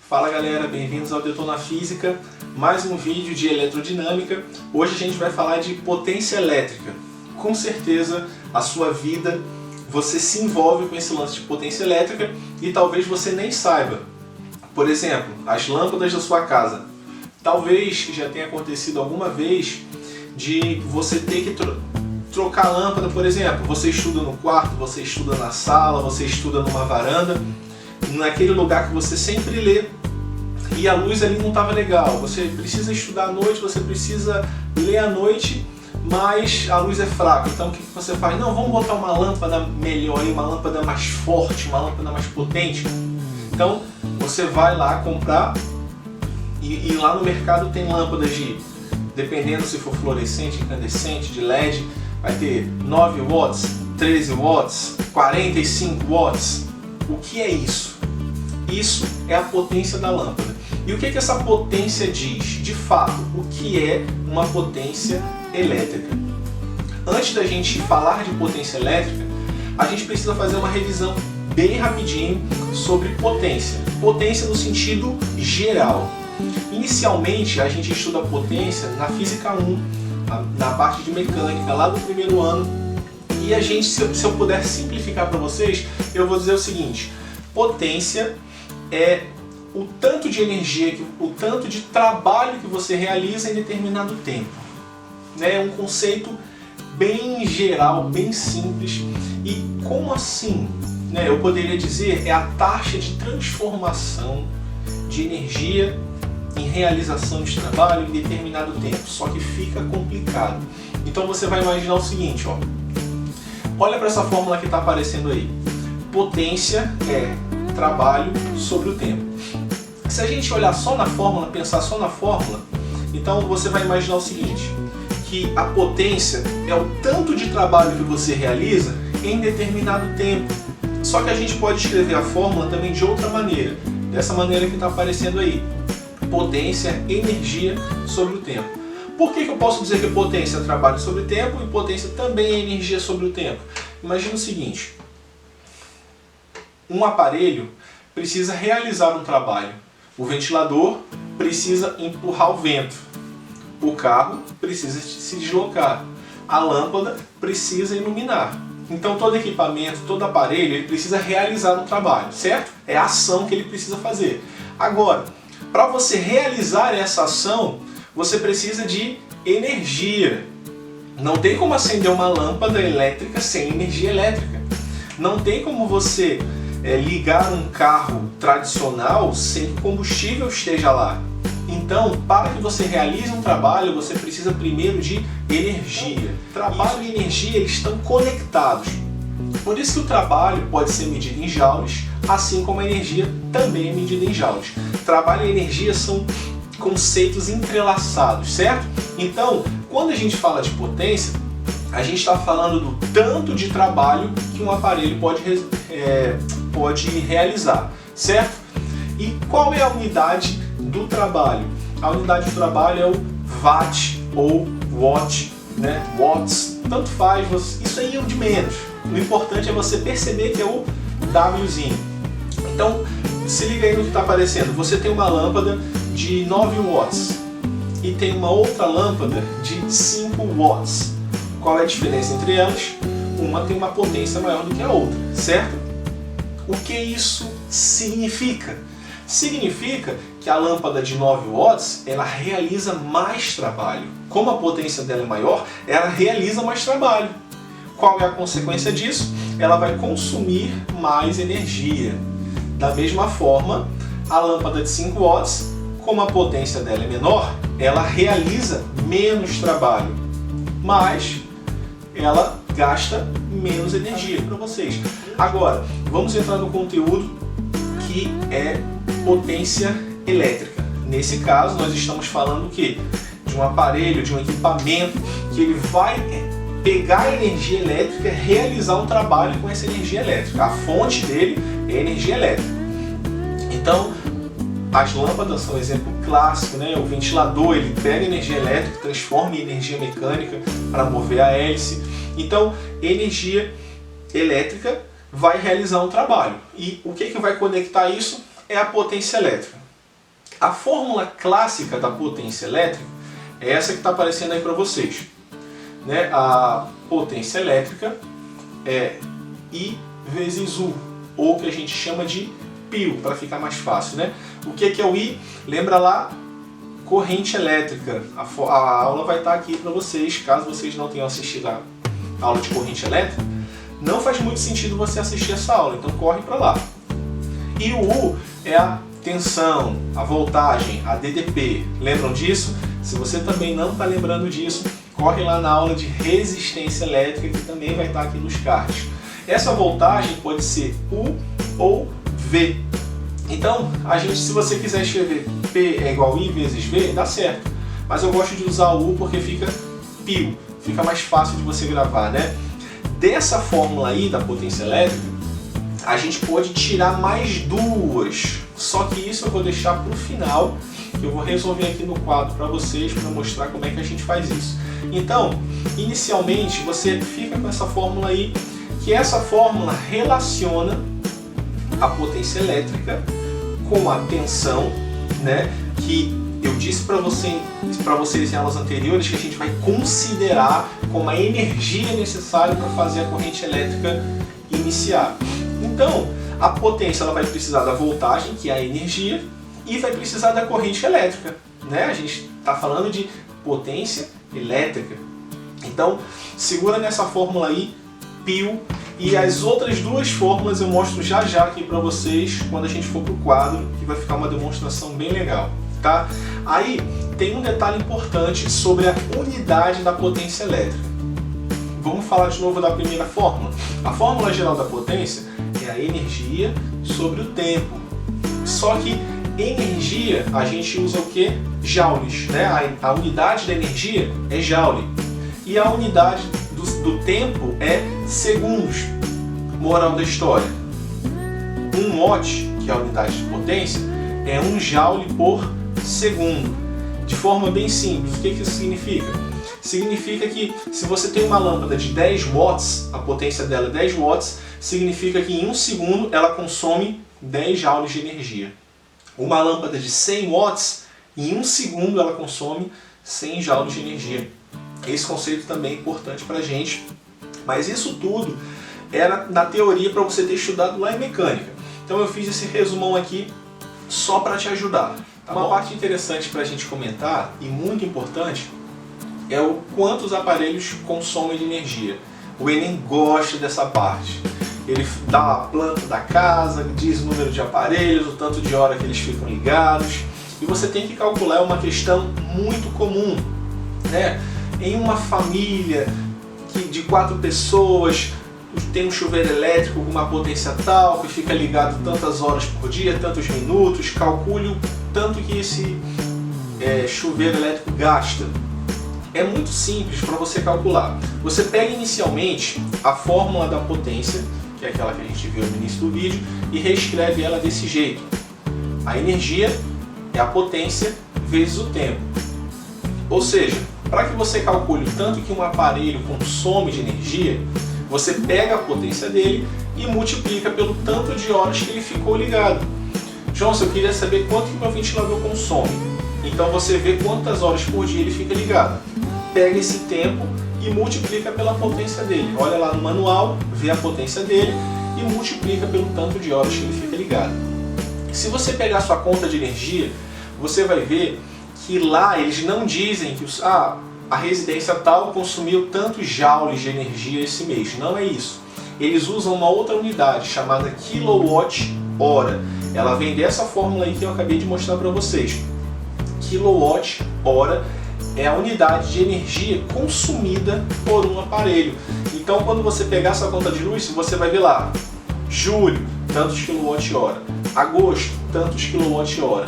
Fala galera, bem-vindos ao Detona Física, mais um vídeo de eletrodinâmica. Hoje a gente vai falar de potência elétrica. Com certeza a sua vida, você se envolve com esse lance de potência elétrica e talvez você nem saiba. Por exemplo, as lâmpadas da sua casa. Talvez já tenha acontecido alguma vez de você ter que trocar a lâmpada, por exemplo. Você estuda no quarto, você estuda na sala, você estuda numa varanda, naquele lugar que você sempre lê, e a luz ali não estava legal. Você precisa estudar à noite, você precisa ler à noite, mas a luz é fraca. Então o que você faz? Não, vamos botar uma lâmpada melhor, uma lâmpada mais forte, uma lâmpada mais potente. Então você vai lá comprar e lá no mercado tem lâmpadas de, dependendo se for fluorescente, incandescente, de LED, vai ter 9 watts, 13 watts, 45 watts. O que é isso? Isso é a potência da lâmpada. E o que essa potência diz? De fato, o que é uma potência elétrica? Antes da gente falar de potência elétrica, a gente precisa fazer uma revisão bem rapidinho sobre potência. Potência no sentido geral. Inicialmente, a gente estuda potência na Física 1, na parte de mecânica, lá do primeiro ano. E a gente, se eu puder simplificar para vocês, eu vou dizer o seguinte: potência é o tanto de energia, o tanto de trabalho que você realiza em determinado tempo. É um conceito bem geral, bem simples. E como assim? Eu poderia dizer, é a taxa de transformação de energia em realização de trabalho em determinado tempo. Só que fica complicado. Então você vai imaginar o seguinte, ó. Olha para essa fórmula que está aparecendo aí. Potência é trabalho sobre o tempo. Se a gente olhar só na fórmula, pensar só na fórmula, então você vai imaginar o seguinte, que a potência é o tanto de trabalho que você realiza em determinado tempo. Só que a gente pode escrever a fórmula também de outra maneira, dessa maneira que está aparecendo aí. Potência é energia sobre o tempo. Por que eu posso dizer que potência é trabalho sobre o tempo e potência também é energia sobre o tempo? Imagina o seguinte, um aparelho precisa realizar um trabalho. O ventilador precisa empurrar o vento. O carro precisa se deslocar. A lâmpada precisa iluminar. Então todo equipamento, todo aparelho, ele precisa realizar um trabalho, certo? É a ação que ele precisa fazer. Agora, para você realizar essa ação, você precisa de energia. Não tem como acender uma lâmpada elétrica sem energia elétrica. Não tem como você ligar um carro tradicional sem que o combustível esteja lá. Então, para que você realize um trabalho, você precisa primeiro de energia. Trabalho e energia, eles estão conectados. Por isso que o trabalho pode ser medido em joules, assim como a energia também é medida em joules. Trabalho e energia são conceitos entrelaçados, certo? Então, quando a gente fala de potência, a gente está falando do tanto de trabalho que um aparelho pode realizar, certo? E qual é a unidade do trabalho? A unidade do trabalho é o watt ou watt, né? Watts, tanto faz, isso aí é o de menos. O importante é você perceber que é o Wzinho. Então, se liga aí no que está aparecendo. Você tem uma lâmpada de 9 watts e tem uma outra lâmpada de 5 watts. Qual é a diferença entre elas? Uma tem uma potência maior do que a outra, certo? O que isso significa? Significa que a lâmpada de 9 watts, ela realiza mais trabalho. Como a potência dela é maior, ela realiza mais trabalho. Qual é a consequência disso? Ela vai consumir mais energia. Da mesma forma, a lâmpada de 5 watts, como a potência dela é menor, ela realiza menos trabalho, mas ela gasta menos energia para vocês. Agora, vamos entrar no conteúdo que é potência elétrica. Nesse caso, nós estamos falando o quê? De um aparelho, de um equipamento que ele vai pegar a energia elétrica e realizar um trabalho com essa energia elétrica. A fonte dele é energia elétrica. Então, as lâmpadas são um exemplo clássico, né? O ventilador, ele pega energia elétrica, transforma em energia mecânica para mover a hélice. Então, energia elétrica vai realizar um trabalho. E o que vai conectar isso? É a potência elétrica. A fórmula clássica da potência elétrica é essa que está aparecendo aí para vocês, né? A potência elétrica é I vezes U, ou que a gente chama de π, para ficar mais fácil, né? O que é o I? Lembra lá, corrente elétrica. A aula vai estar aqui para vocês, caso vocês não tenham assistido a aula de corrente elétrica. Não faz muito sentido você assistir essa aula, então corre para lá. E o U é a tensão, a voltagem, a DDP. Lembram disso? Se você também não está lembrando disso, corre lá na aula de resistência elétrica, que também vai estar aqui nos cards. Essa voltagem pode ser U ou V. Então, se você quiser escrever P é igual a I vezes V, dá certo. Mas eu gosto de usar o U porque fica π, fica mais fácil de você gravar, né? Dessa fórmula aí da potência elétrica, a gente pode tirar mais duas. Só que isso eu vou deixar para o final, que eu vou resolver aqui no quadro para vocês, para mostrar como é que a gente faz isso. Então, inicialmente, você fica com essa fórmula aí, que essa fórmula relaciona a potência elétrica com a tensão, né? Que eu disse para vocês em aulas anteriores que a gente vai considerar como a energia necessária para fazer a corrente elétrica iniciar. Então, a potência ela vai precisar da voltagem, que é a energia, e vai precisar da corrente elétrica, né? A gente está falando de potência elétrica. Então, segura nessa fórmula aí, π, e as outras duas fórmulas eu mostro já aqui para vocês quando a gente for para o quadro, que vai ficar uma demonstração bem legal, tá? Aí tem um detalhe importante sobre a unidade da potência elétrica. Vamos falar de novo da primeira fórmula. A fórmula geral da potência é a energia sobre o tempo. Só que energia a gente usa o que? Joules, né? A unidade da energia é joule. E a unidade do tempo é segundos. Moral da história: 1 watt, que é a unidade de potência, é 1 joule por segundo. De forma bem simples, o que isso significa? Significa que se você tem uma lâmpada de 10 watts, a potência dela é 10 watts, significa que em 1 segundo ela consome 10 joules de energia. Uma lâmpada de 100 watts, em 1 segundo ela consome 100 joules de energia. Esse conceito também é importante para a gente, mas isso tudo era na teoria para você ter estudado lá em mecânica. Então eu fiz esse resumão aqui só para te ajudar. Tá? Uma parte interessante para a gente comentar e muito importante é o quanto os aparelhos consomem de energia. O Enem gosta dessa parte. Ele dá a planta da casa, diz o número de aparelhos, o tanto de hora que eles ficam ligados. E você tem que calcular uma questão muito comum, né? Em uma família de 4 pessoas, tem um chuveiro elétrico com uma potência tal, que fica ligado tantas horas por dia, tantos minutos, calcule o tanto que esse chuveiro elétrico gasta. É muito simples para você calcular. Você pega inicialmente a fórmula da potência, que é aquela que a gente viu no início do vídeo, e reescreve ela desse jeito. A energia é a potência vezes o tempo. Ou seja, para que você calcule o tanto que um aparelho consome de energia, você pega a potência dele e multiplica pelo tanto de horas que ele ficou ligado. João, eu queria saber quanto que meu ventilador consome. Então você vê quantas horas por dia ele fica ligado. Pega esse tempo e multiplica pela potência dele. Olha lá no manual, vê a potência dele e multiplica pelo tanto de horas que ele fica ligado. Se você pegar sua conta de energia, você vai ver que lá eles não dizem que a residência tal consumiu tantos joules de energia esse mês. Não é isso. Eles usam uma outra unidade chamada quilowatt-hora. Ela vem dessa fórmula aí que eu acabei de mostrar para vocês. Quilowatt-hora é a unidade de energia consumida por um aparelho. Então, quando você pegar essa conta de luz, você vai ver lá, julho, tantos quilowatt-hora, agosto, tantos quilowatt-hora,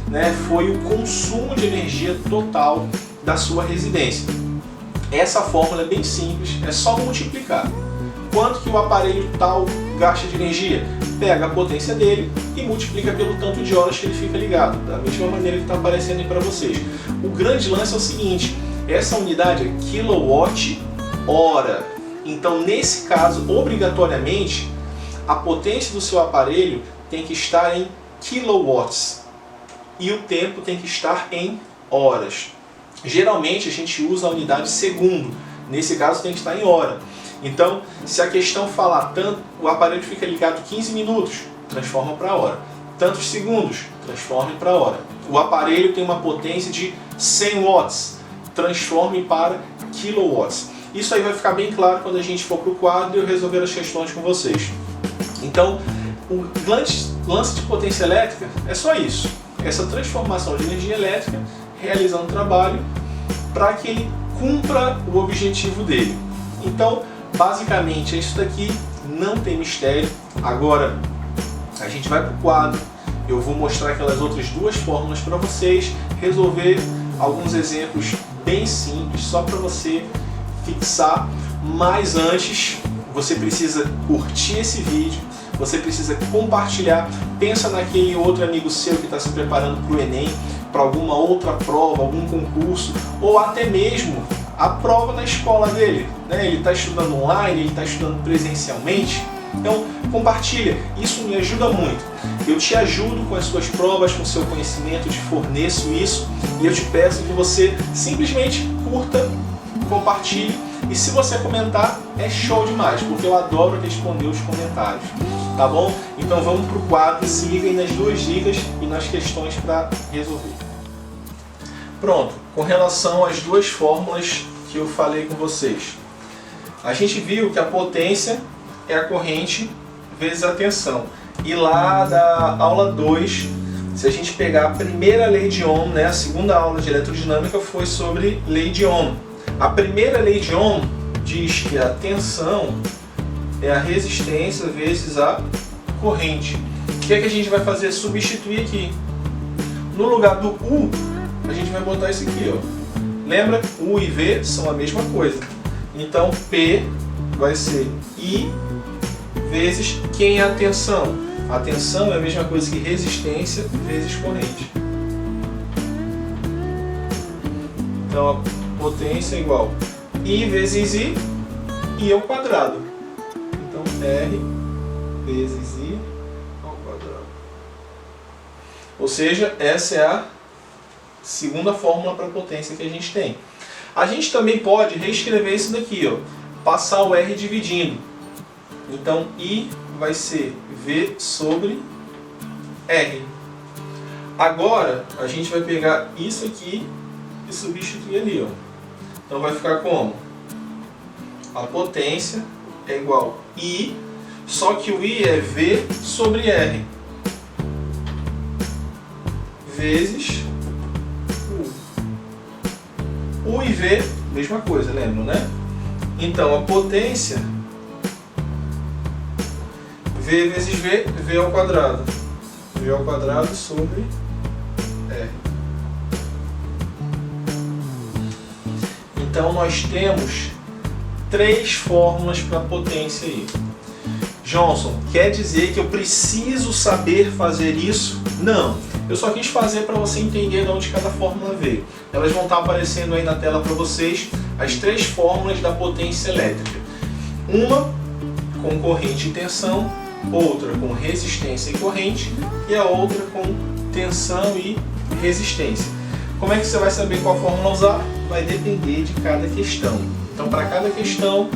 né? Foi o consumo de energia total da sua residência. Essa fórmula é bem simples, é só multiplicar. Quanto que o aparelho tal gasta de energia? Pega a potência dele e multiplica pelo tanto de horas que ele fica ligado, da mesma maneira que está aparecendo aí para vocês. O grande lance é o seguinte, essa unidade é quilowatt-hora. Então, nesse caso, obrigatoriamente, a potência do seu aparelho tem que estar em kilowatts. e o tempo tem que estar em horas. Geralmente a gente usa a unidade segundo, nesse caso tem que estar em hora. Então, se a questão falar tanto, o aparelho fica ligado 15 minutos, transforma para hora. Tantos segundos, transforme para hora. O aparelho tem uma potência de 100 watts, transforme para kilowatts. Isso aí vai ficar bem claro quando a gente for para o quadro e eu resolver as questões com vocês. Então, o lance de potência elétrica é só isso. Essa transformação de energia elétrica realizando um trabalho para que ele cumpra o objetivo dele. Então, basicamente é isso daqui, não tem mistério. Agora, a gente vai para o quadro, eu vou mostrar aquelas outras duas fórmulas para vocês, resolver alguns exemplos bem simples, só para você fixar. Mas antes, você precisa curtir esse vídeo, você precisa compartilhar, pensa naquele outro amigo seu que está se preparando para o Enem, para alguma outra prova, algum concurso, ou até mesmo a prova na escola dele, né? Ele está estudando online, ele está estudando presencialmente, então compartilha, isso me ajuda muito. Eu te ajudo com as suas provas, com o seu conhecimento, eu te forneço isso e eu te peço que você simplesmente curta, compartilhe e se você comentar é show demais, porque eu adoro responder os comentários, tá bom? Então vamos para o quadro, se liga aí nas duas dicas e nas questões para resolver. Pronto, com relação às duas fórmulas que eu falei com vocês, a gente viu que a potência é a corrente vezes a tensão. E lá da aula 2, se a gente pegar a primeira lei de Ohm, né, a segunda aula de eletrodinâmica foi sobre lei de Ohm. A primeira lei de Ohm diz que a tensão é a resistência vezes a corrente. O que é que a gente vai fazer? Substituir aqui. No lugar do U, a gente vai botar isso aqui, ó. Lembra? U e V são a mesma coisa. Então P vai ser I vezes quem é a tensão. A tensão é a mesma coisa que resistência vezes corrente. Então a potência é igual I vezes I ao quadrado. Então R vezes I ao quadrado. Ou seja, essa é a segunda fórmula para a potência que a gente tem. A gente também pode reescrever isso daqui, ó, passar o R dividindo. Então I vai ser V sobre R. Agora a gente vai pegar isso aqui e substituir ali, ó. Então vai ficar como? A potência é igual a I, só que o I é V sobre R vezes U e V, mesma coisa, lembram, né? Então a potência V vezes V, V ao quadrado. V ao quadrado sobre R. Então nós temos três fórmulas para potência aí. Johnson, quer dizer que eu preciso saber fazer isso? Não. Eu só quis fazer para você entender de onde cada fórmula veio. Elas vão estar aparecendo aí na tela para vocês, as três fórmulas da potência elétrica. Uma com corrente e tensão, outra com resistência e corrente, e a outra com tensão e resistência. Como é que você vai saber qual fórmula usar? Vai depender de cada questão. Então, para cada questão,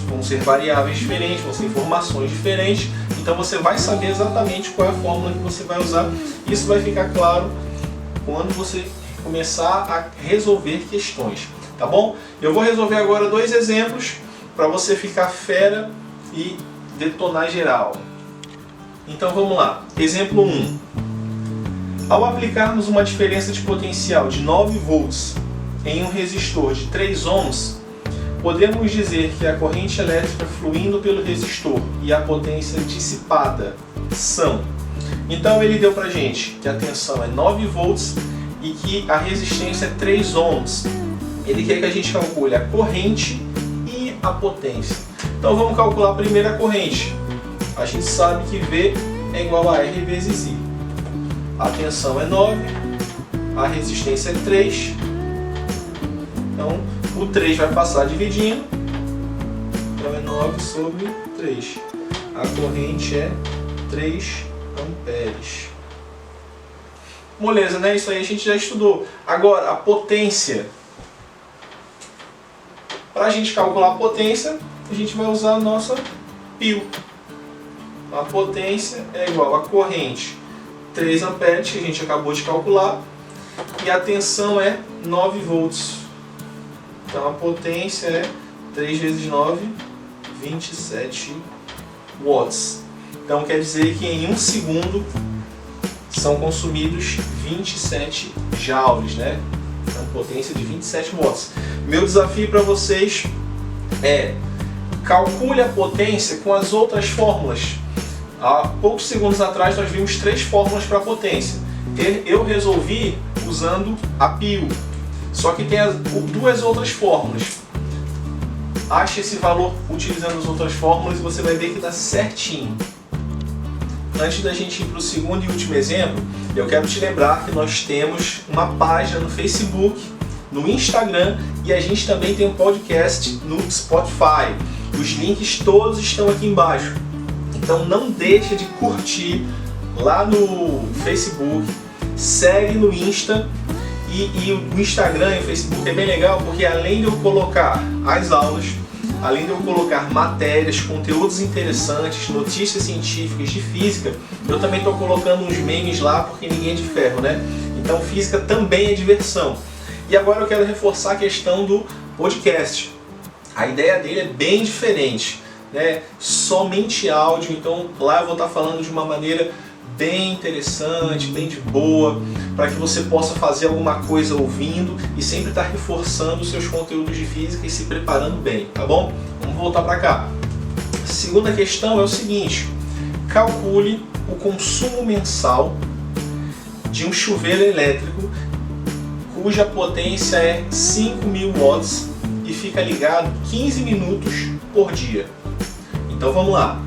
vão ser variáveis diferentes, vão ser informações diferentes. Então, você vai saber exatamente qual é a fórmula que você vai usar. Isso vai ficar claro quando você começar a resolver questões, tá bom? Eu vou resolver agora dois exemplos para você ficar fera e detonar geral. Então, vamos lá. Exemplo 1. Ao aplicarmos uma diferença de potencial de 9 volts em um resistor de 3 ohms, podemos dizer que a corrente elétrica fluindo pelo resistor e a potência dissipada são. Então ele deu pra gente que a tensão é 9 volts e que a resistência é 3 ohms. Ele quer que a gente calcule a corrente e a potência. Então vamos calcular primeiro a corrente. A gente sabe que V é igual a R vezes I. A tensão é 9, a resistência é 3. Então o 3 vai passar dividindo. Então é 9 sobre 3. A corrente é 3 amperes. Moleza, né? Isso aí a gente já estudou. Agora, a potência. Para a gente calcular a potência, a gente vai usar a nossa pil. A potência é igual a corrente 3 amperes, que a gente acabou de calcular, e a tensão é 9 volts. Então a potência é 3 vezes 9, 27 watts. Então quer dizer que em 1 segundo são consumidos 27 joules, né? Então potência de 27 watts. Meu desafio para vocês é: calcule a potência com as outras fórmulas. Há poucos segundos atrás nós vimos 3 fórmulas para a potência. Eu resolvi usando a pil. Só que tem 2 outras fórmulas. Ache esse valor utilizando as outras fórmulas e você vai ver que dá certinho. Antes da gente ir para o segundo e último exemplo, eu quero te lembrar que nós temos uma página no Facebook, no Instagram, e a gente também tem um podcast no Spotify. Os links todos estão aqui embaixo. Então não deixa de curtir lá no Facebook, segue no Insta. E o Instagram e o Facebook é bem legal porque além de eu colocar as aulas, além de eu colocar matérias, conteúdos interessantes, notícias científicas de física, eu também estou colocando uns memes lá porque ninguém é de ferro, né? Então física também é diversão. E agora eu quero reforçar a questão do podcast. A ideia dele é bem diferente, né? Somente áudio, então lá eu vou estar falando de uma maneira bem interessante, bem de boa, para que você possa fazer alguma coisa ouvindo e sempre estar reforçando os seus conteúdos de física e se preparando bem, tá bom? Vamos voltar para cá. A segunda questão é o seguinte: calcule o consumo mensal de um chuveiro elétrico cuja potência é 5.000 watts e fica ligado 15 minutos por dia. Então vamos lá.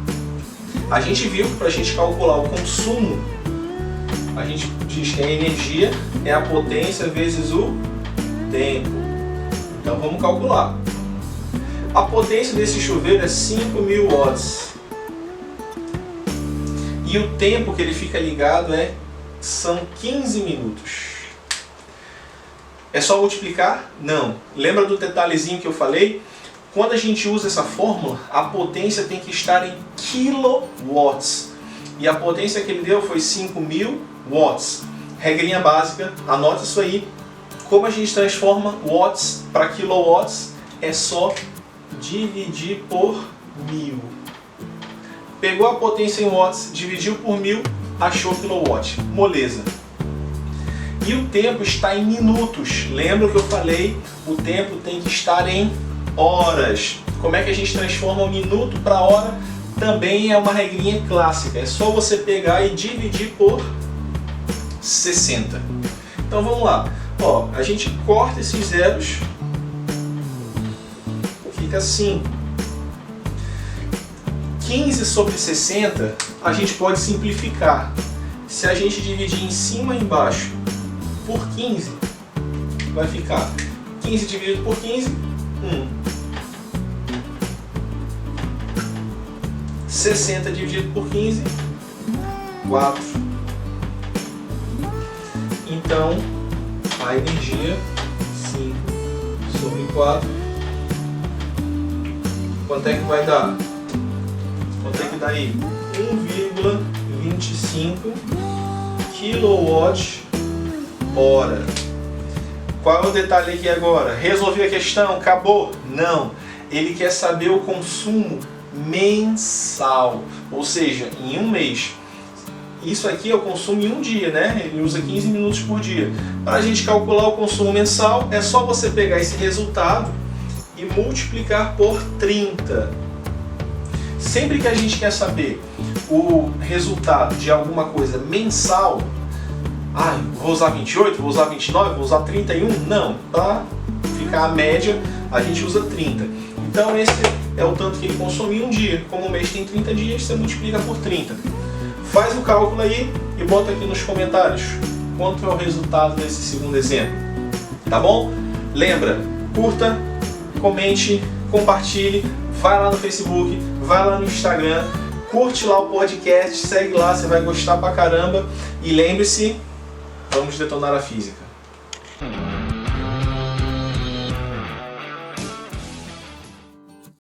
A gente viu que para a gente calcular o consumo, a gente diz que a energia é a potência vezes o tempo. Então vamos calcular. A potência desse chuveiro é 5.000 watts. E o tempo que ele fica ligado são 15 minutos. É só multiplicar? Não. Lembra do detalhezinho que eu falei? Quando a gente usa essa fórmula, a potência tem que estar em kilowatts. E a potência que ele deu foi 5.000 watts. Regrinha básica, anota isso aí. Como a gente transforma watts para kilowatts? É só dividir por 1000. Pegou a potência em watts, dividiu por 1000, achou kilowatt. Moleza. E o tempo está em minutos. Lembra que eu falei? O tempo tem que estar em horas. Como é que a gente transforma um minuto para hora? Também é uma regrinha clássica. É só você pegar e dividir por 60. Então vamos lá. Ó, a gente corta esses zeros. Fica assim. 15 sobre 60 a gente pode simplificar. Se a gente dividir em cima e embaixo por 15, vai ficar 15 dividido por 15, 1. 60 dividido por 15, 4. Então, a energia, 5 sobre 4. Quanto é que vai dar? Quanto é que dá aí? 1,25 kWh. Qual é o detalhe aqui agora? Resolvi a questão? Acabou? Não. Ele quer saber o consumo mensal, ou seja, em um mês. Isso aqui é o consumo em um dia, né? Ele usa 15 minutos por dia. Para a gente calcular o consumo mensal, é só você pegar esse resultado e multiplicar por 30. Sempre que a gente quer saber o resultado de alguma coisa mensal, vou usar 28, vou usar 29, vou usar 31? Não, para ficar a média, a gente usa 30. Então esse é o tanto que ele consome em um dia. Como o mês tem 30 dias, você multiplica por 30. Faz o cálculo aí e bota aqui nos comentários quanto é o resultado desse segundo exemplo. Tá bom? Lembra, curta, comente, compartilhe, vai lá no Facebook, vai lá no Instagram, curte lá o podcast, segue lá, você vai gostar pra caramba. E lembre-se, Vamos detonar a física.